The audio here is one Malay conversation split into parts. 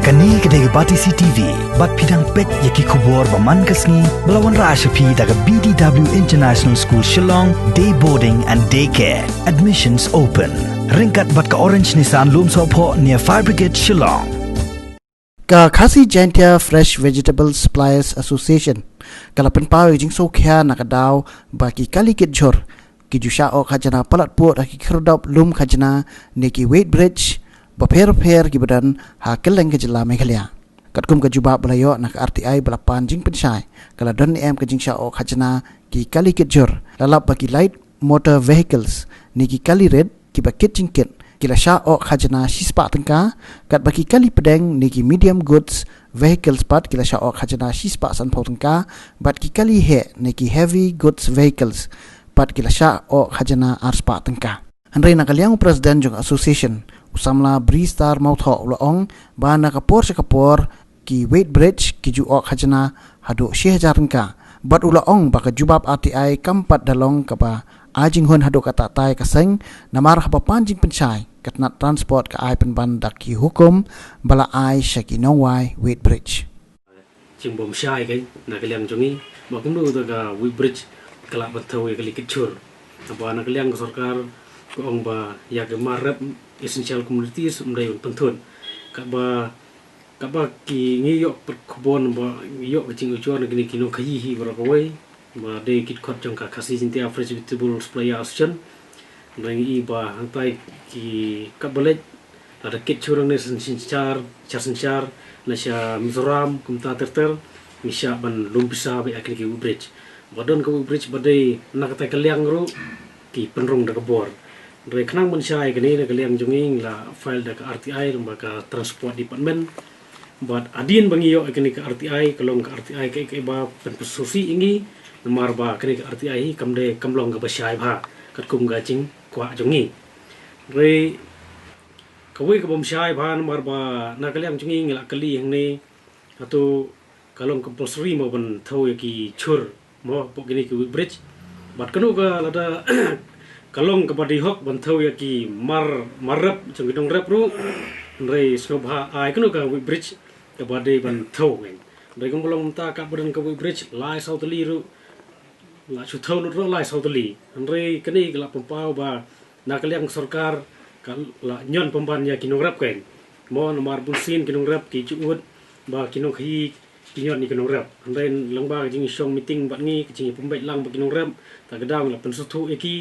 Kani kedai bati CTV, bat pidang pet yaki kubur baman kasni melawan Rashapi daga BDW International School Shillong, day boarding and daycare. Admissions open. Ringkat bat ka Orange Nissan Loom Sopo near Fire Brigade Shillong. Ka Khasi Jaintia Fresh Vegetable Suppliers Association kala penpau jing sokhya nakadaw baki kali kitjor ki jusha o khajana palat pot ki kherdop lum khajana neki weight bridge baper ki badan ha keleng ke jela Meghalaya katkum ka juba belayo nak RTI belapan jing pensyai kala don em ke jing sha o khajana ki kali kitjor lalap baki light motor vehicles neki kali red ki bakit jingkit kila sha o khajana shispa tengka kat baki kali pedeng neki medium goods vehicles pat kila sha o khajana shispa san tengka bat ki kali he neki heavy goods vehicles pat kila sha o khajana arspa tengka Andrei nakaliang president jong association usamla Bristar Mautho ulaong ba nakapor sa kapor ki weight bridge ki ju o khajana hado 1000 tengka bat ulaong baka jubab RTI kampat dalong kapa ajing hon hado kata tai kaseng namar haba panjing pensai katnat transport ka ai penban daki hukum bala ai shaki nowai weight bridge jing bom shai kai nakaliang jongi bakum do daga weight bridge kala bathaw kali kitchur aba nakaliang sarkar ko ong ba ya ke marap essential communities umdai penthun kaba ki ngiyok perkebon ba ngiyok jing ujuan gini kino khayi hi barakawai ba de kit khot jong ka Khasi Jaintia Fresh Vegetable Suppliers Association ngi ba hantai ki kabalet ada kit churang ne senchar na sha Mizoram kumta terter misha ban lumpisa be akni ki bridge badon ko bridge badai nakata kaliang ru ki penrong da kabor re khnang mun shai kini na kaliang junging la file da RTI rumba ka transport department but adin bangiyo akni ka RTI kalong ka RTI ke ba pensusi ingi namar ba kini ka RTI kamde kamlong ka bashai ba katkum ga jing kwa jungi re kawai ka bom shai ba namar ba na kaliang jungi la kali hang atau kalong compulsory mo ban thau ki chur mo po kini ki bridge bat kanu ka lada kalong kapadi hok ban thau ki marap jong dong rap ru re snobha ai kanu ka bridge kapadi ban thau re kong kolong ta ka badan ka bridge lai sautali ru la chu thau ru lai sautali re kani la pampau ba na kaliang sarkar la nyon pamban ya kinong rap ken mo nomar bulsin kinong rap ki chuut ba kinong khi kinyon ni kinong rap ren langba jing shong meeting bat ngi jing pumbai lang ba kinong rap ta gadang la pensuthu eki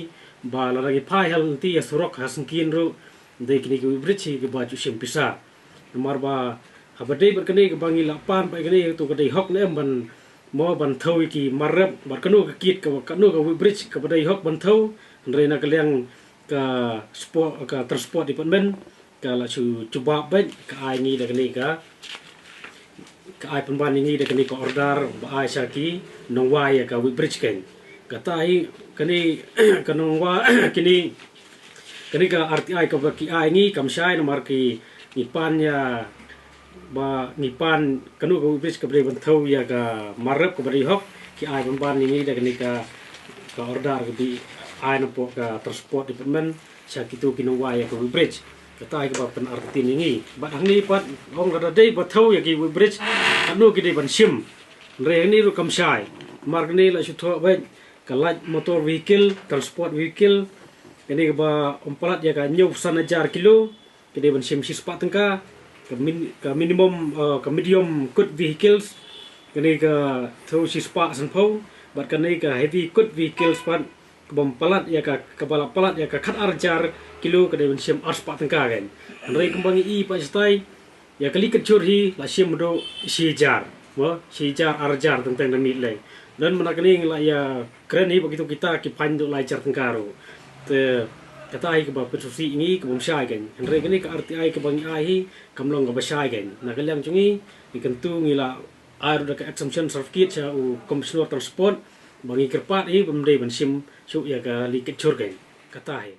ba la ragi phai hal ti asurok haskin ru de kini ki bridge ki ba chu sim pisa nomar ba habade ber kani ka bangi la pan ba kani tu kadai hok ne ban mo ban thau ki marap ba kanu ka kit ka kanu ka bridge ka badai hok ban thau re na kaliang ka sport ka transport department ka la chu chuba ba ka ai ni da kani ka ai penban ni da kani ka order ba ai shaki nongwai ka bridge ken kata ai kani kanongwa kini ka RTI ka baki ai ni kamshai nomar ki nipan ya ba nipan kanu ka bridge ka ban thau ya ka marap ka bari hok ki ai penban ni da kani ka order ka di ai no po ka transport department shaki tu kinongwai ka bridge kata ai ka pen RT ni ba hang ni pat ong ka dai ba thau ya ki bridge anu ki dei ban sim re ni ru kamshai mar ni la chu tho ba kalat motor vehicle transport vehicle kini ba umpalat ya ka nyau sanajar kilo kini ban sim sispa tengka ka minimum ka medium good vehicles kini ka thau sispa sanpau bat kini ka heavy good vehicles pat bom palat ya ka kepala palat ya ka khat arjar kilo kini ban sim arspa tengka kan andai kembangi i pa stai ya kali kecur hi la sim do sijar mo sijar arjar tentang damit lai dan menakani la ya keren ni begitu kita ki pandu lajar tengkaro te kata ai ke ba persusi ini ke bomsai kan andre kini ke RTI ke bangi ai kamlong ke basai kan nakaliang cungi ikentu ngila air da ke exemption certificate sa u komisioner transport bangi kerpat hi bemdei ban sim su ya ka liket chur kan kata ai